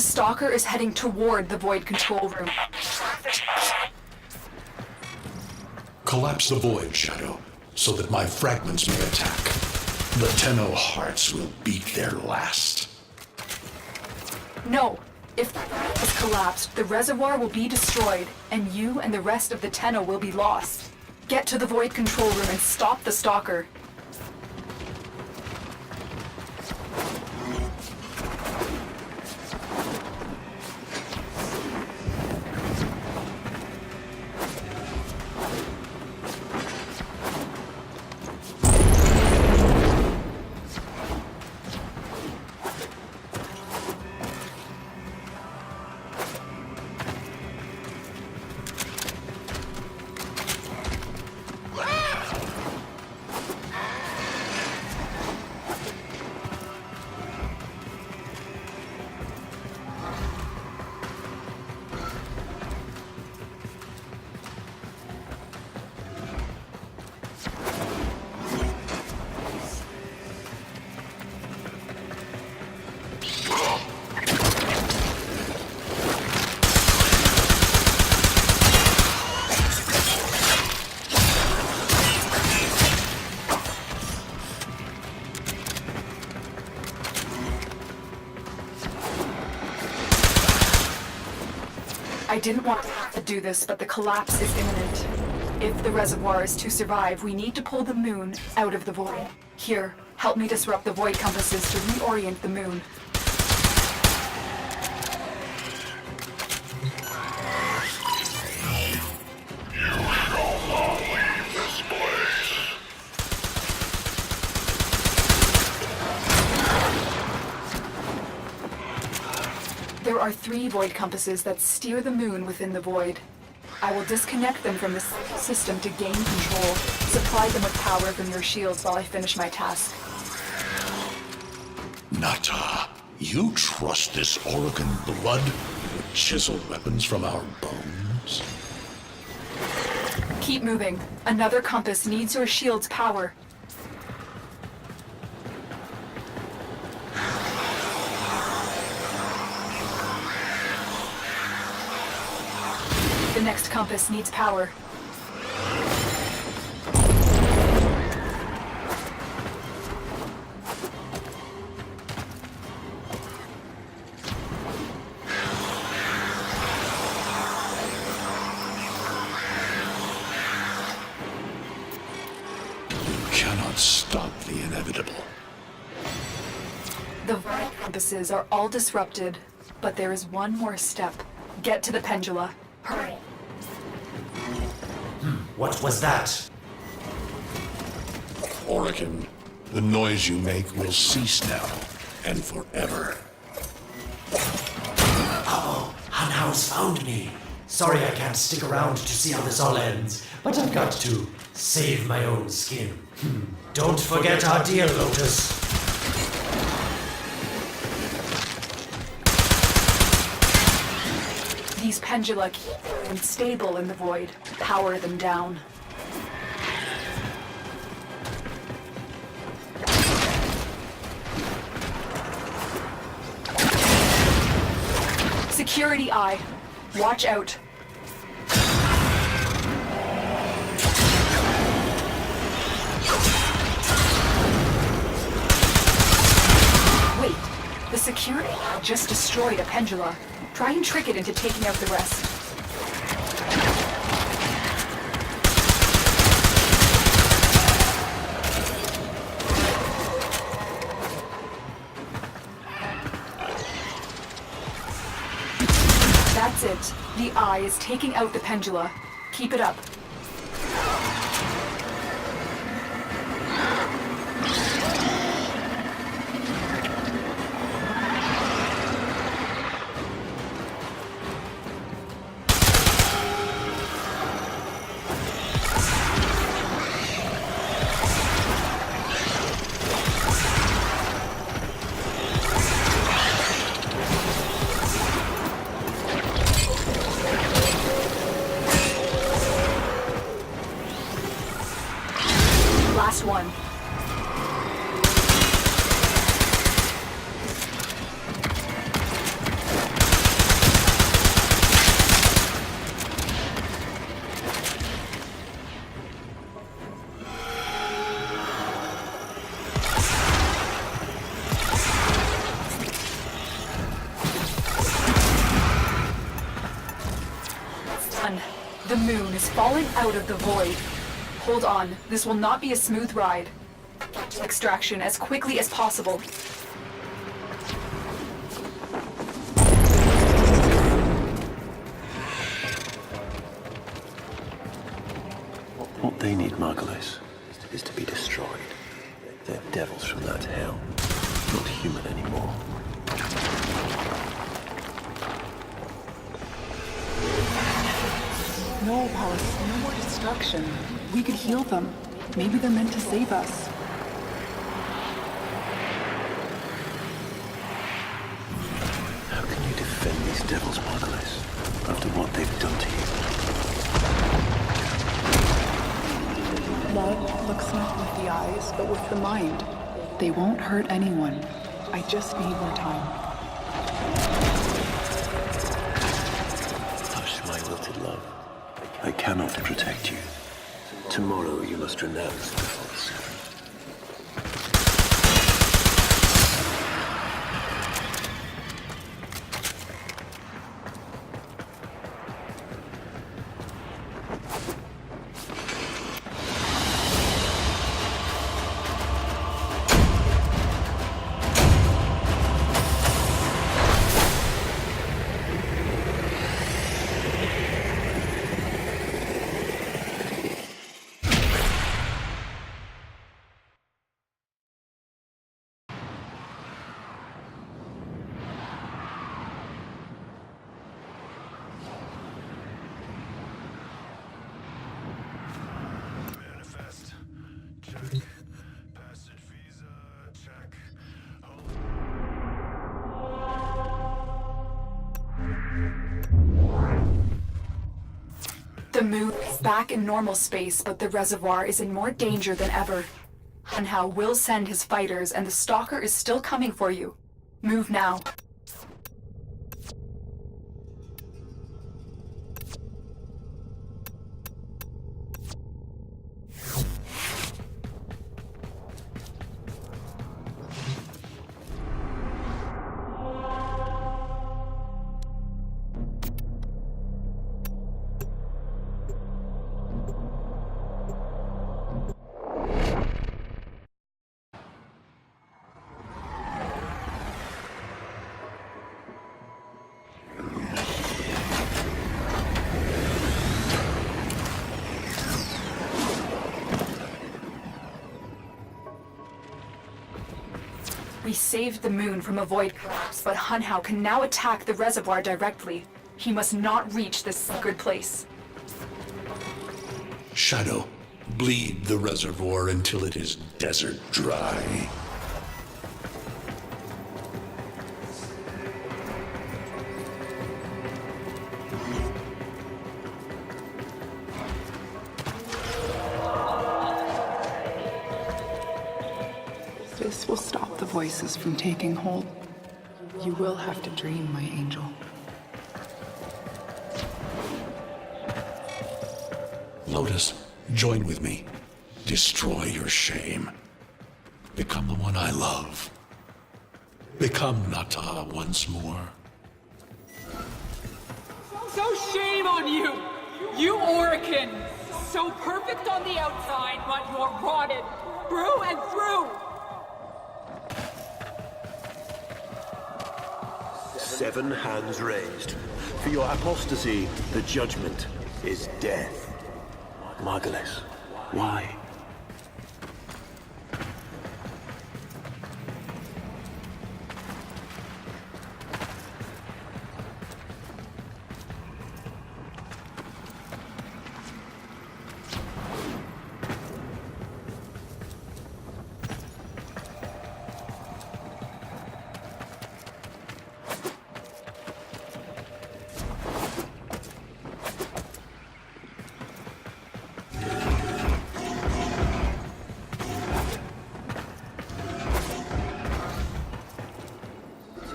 stalker is heading toward the void control room. Collapse the void, Shadow, so that my fragments may attack. The Tenno hearts will beat their last. No. If the void is collapsed, the reservoir will be destroyed, and you and the rest of the Tenno will be lost. Get to the void control room and stop the stalker. I didn't want to have to do this, but the collapse is imminent. If the reservoir is to survive, we need to pull the moon out of the void. Here, help me disrupt the void compasses to reorient the moon. There are 3 void compasses that steer the moon within the void. I will disconnect them from the system to gain control. Supply them with power from your shields while I finish my task. Nata, you trust this Oregon blood? Chiseled weapons from our bones? Keep moving. Another compass needs your shield's power. The next compass needs power. You cannot stop the inevitable. The void compasses are all disrupted, but there is one more step. Get to the pendula. Hurry. What was that? Oregon, the noise you make will cease now, and forever. Oh, Hunhouse found me. Sorry I can't stick around to see how this all ends, but I've got to save my own skin. Don't forget our dear Lotus. These pendula keep them stable in the void. Power them down. Security eye. Watch out. Wait. The security eye just destroyed a pendula. Try and trick it into taking out the rest. That's it. The eye is taking out the pendula. Keep it up. Last one. moon is falling out of the void. Hold on, this will not be a smooth ride. Extraction as quickly as possible. What they need, Margulis, is to be destroyed. They're devils from that hell, not human anymore. No, Paulus, no more destruction. We could heal them. Maybe they're meant to save us. How can you defend these devils, Margulis, after what they've done to you? Love looks not with the eyes, but with the mind. They won't hurt anyone. I just need more time. Hush, my wilted love. I cannot protect you. Tomorrow you must renounce the false seven. The moon is back in normal space, but the reservoir is in more danger than ever. Hunhao will send his fighters, and the Stalker is still coming for you. Move now. We saved the moon from a void collapse, but Hunhao can now attack the reservoir directly. He must not reach this sacred place. Shadow, bleed the reservoir until it is desert dry. This will stop the voices from taking hold. You will have to dream, my angel. Lotus, join with me. Destroy your shame. Become the one I love. Become Nata once more. So shame on you! You Orican! So perfect on the outside, but you're rotted through and through! 7 hands raised. For your apostasy, the judgment is death. Margulis, why?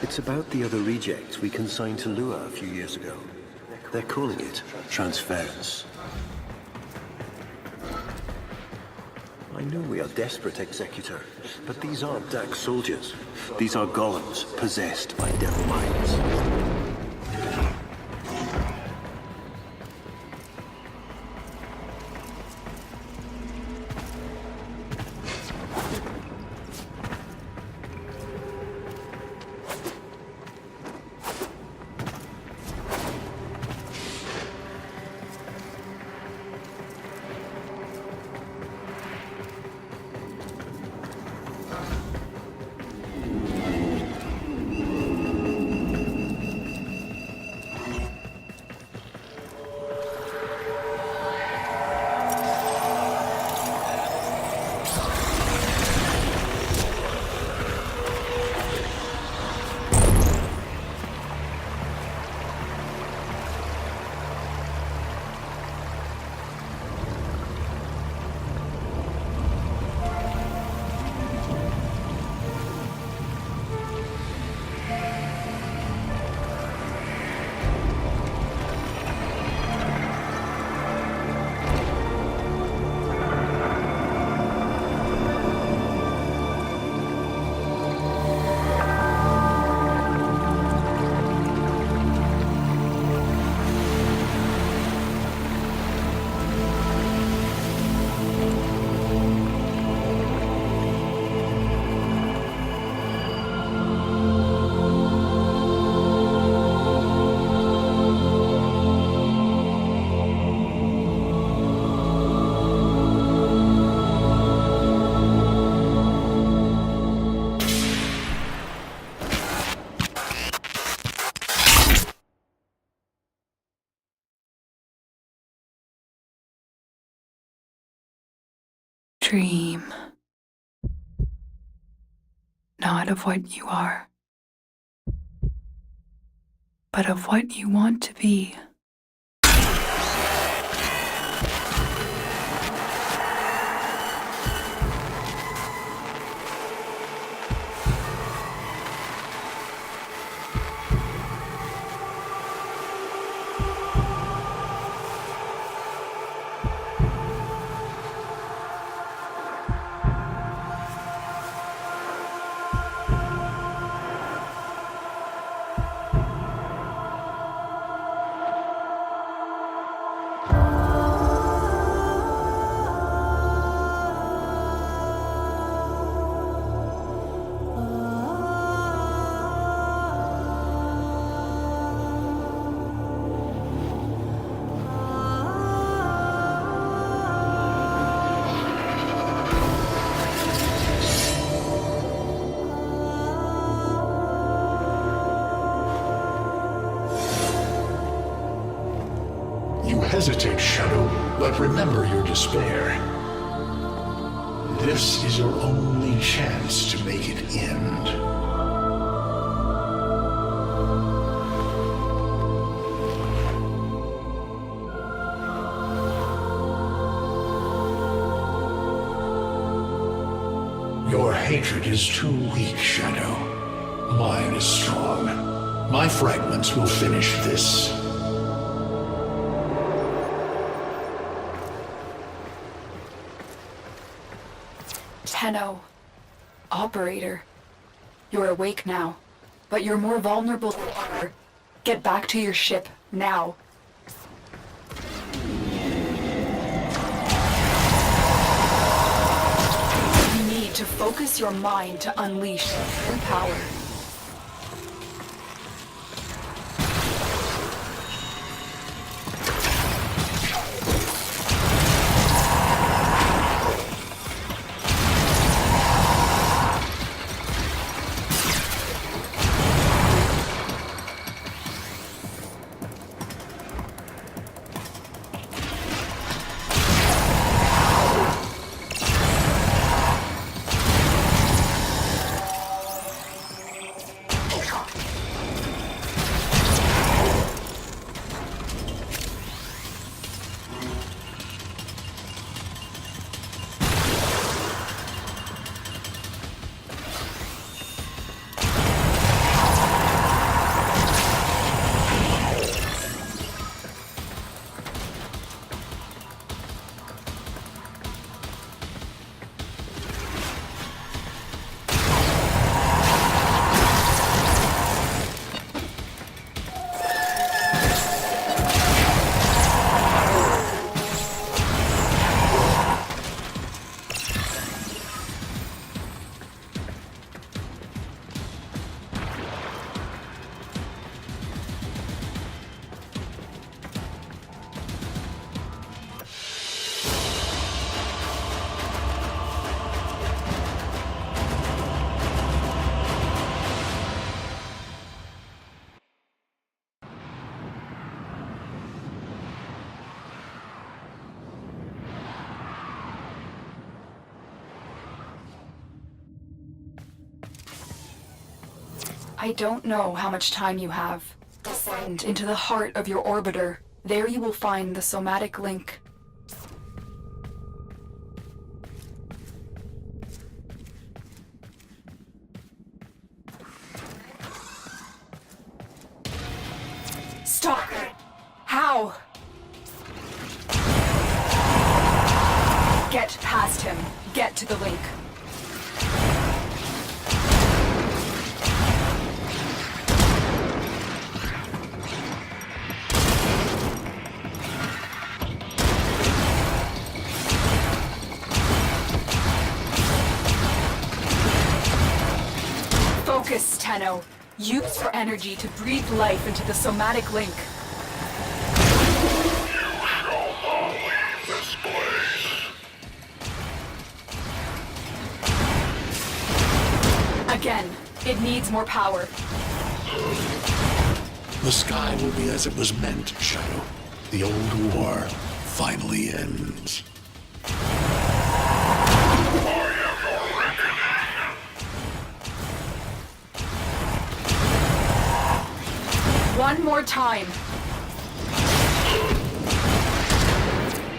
It's about the other rejects we consigned to Lua a few years ago. They're calling it transference. I know we are desperate, Executor, but these aren't Dax soldiers. These are golems possessed by devil minds. dream. Not of what you are, but of what you want to be. You hesitate, Shadow, but remember your despair. This is your only chance to make it end. Your hatred is too weak, Shadow. Mine is strong. My fragments will finish this. Tenno. Operator. You're awake now, but you're more vulnerable than ever. Get back to your ship, now. You need to focus your mind to unleash your power. I don't know how much time you have. Descend into the heart of your orbiter. There you will find the somatic link. Stop! How? Get past him. Get to the link. Focus, Tenno. Use your energy to breathe life into the somatic link. Again, it needs more power. The sky will be as it was meant, Shadow. The old war finally ends. time.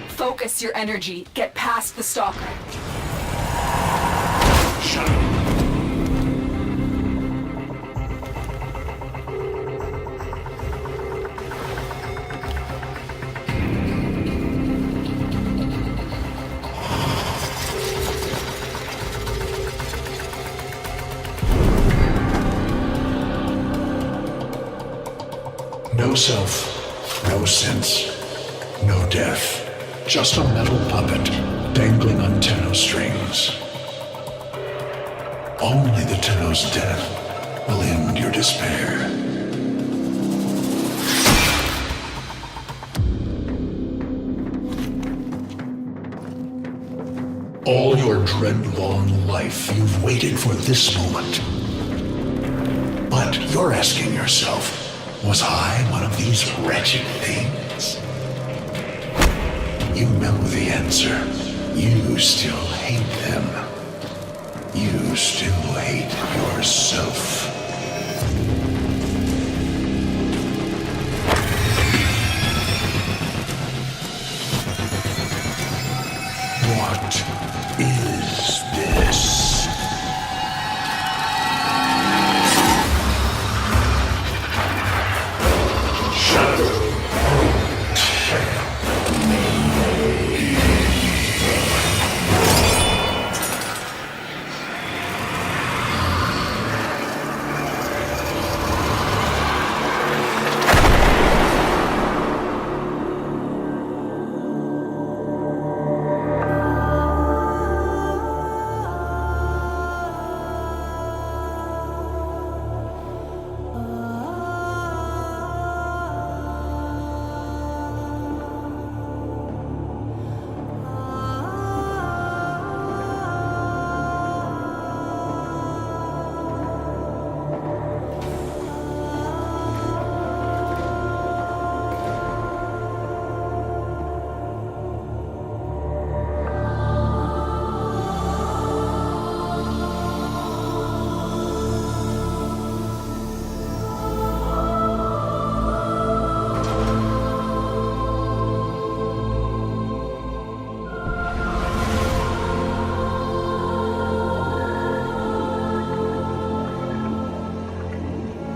Focus your energy. Get past the stalker. Shut up. No self, no sense, no death. Just a metal puppet dangling on Tenno strings. Only the Tenno's death will end your despair. All your dread-long life, you've waited for this moment. But you're asking yourself, was I one of these wretched things? You know the answer. You still hate them. You still hate yourself. What is this?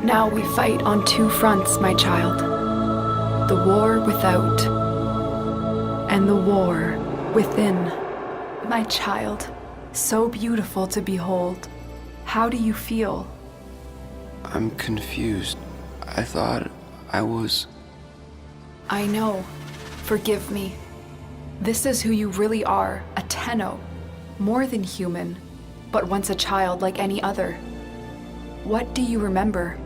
Now we fight on two fronts, my child. The war without, and the war within. My child, so beautiful to behold. How do you feel? I'm confused. I thought I was... I know. Forgive me. This is who you really are, a Tenno. More than human, but once a child like any other. What do you remember?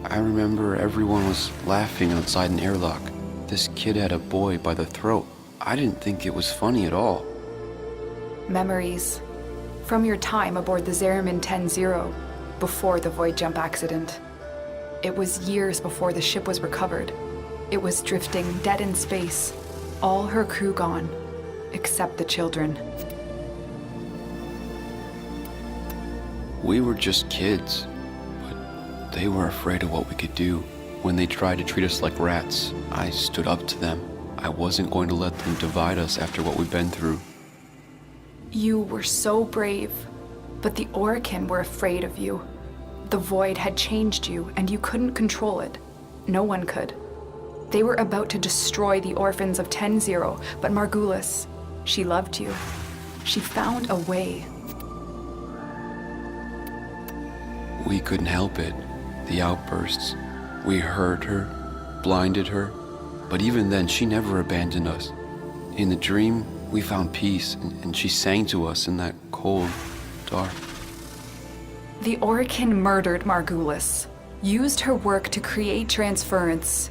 I remember everyone was laughing outside an airlock. This kid had a boy by the throat. I didn't think it was funny at all. Memories. From your time aboard the Zariman 10-0, before the void jump accident. It was years before the ship was recovered. It was drifting dead in space. All her crew gone, except the children. We were just kids, but they were afraid of what we could do. When they tried to treat us like rats, I stood up to them. I wasn't going to let them divide us after what we've been through. You were so brave, but the Orokin were afraid of you. The void had changed you, and you couldn't control it. No one could. They were about to destroy the orphans of 10-0, but Margulis, she loved you. She found a way. We couldn't help it. The outbursts. We hurt her, blinded her, but even then she never abandoned us. In the dream, we found peace, and she sang to us in that cold, dark. The Orokin murdered Margulis, used her work to create transference.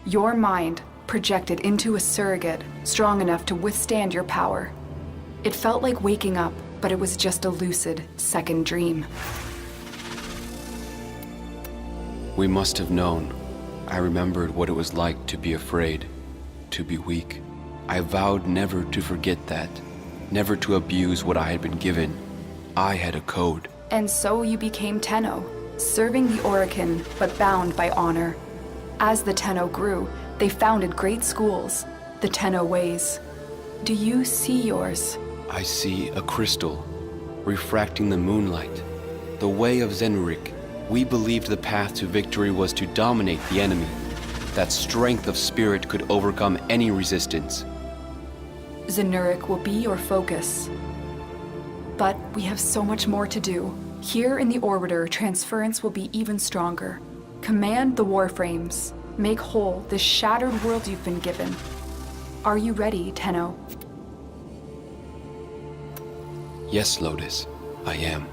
Your mind projected into a surrogate strong enough to withstand your power. It felt like waking up, but it was just a lucid second dream. We must have known. I remembered what it was like to be afraid, to be weak. I vowed never to forget that, never to abuse what I had been given. I had a code. And so you became Tenno, serving the Orokin, but bound by honor. As the Tenno grew, they founded great schools, the Tenno ways. Do you see yours? I see a crystal, refracting the moonlight. The way of Zenrik. We believed the path to victory was to dominate the enemy. That strength of spirit could overcome any resistance. Zenurik will be your focus. But we have so much more to do. Here in the Orbiter, transference will be even stronger. Command the Warframes. Make whole this shattered world you've been given. Are you ready, Tenno? Yes, Lotus, I am.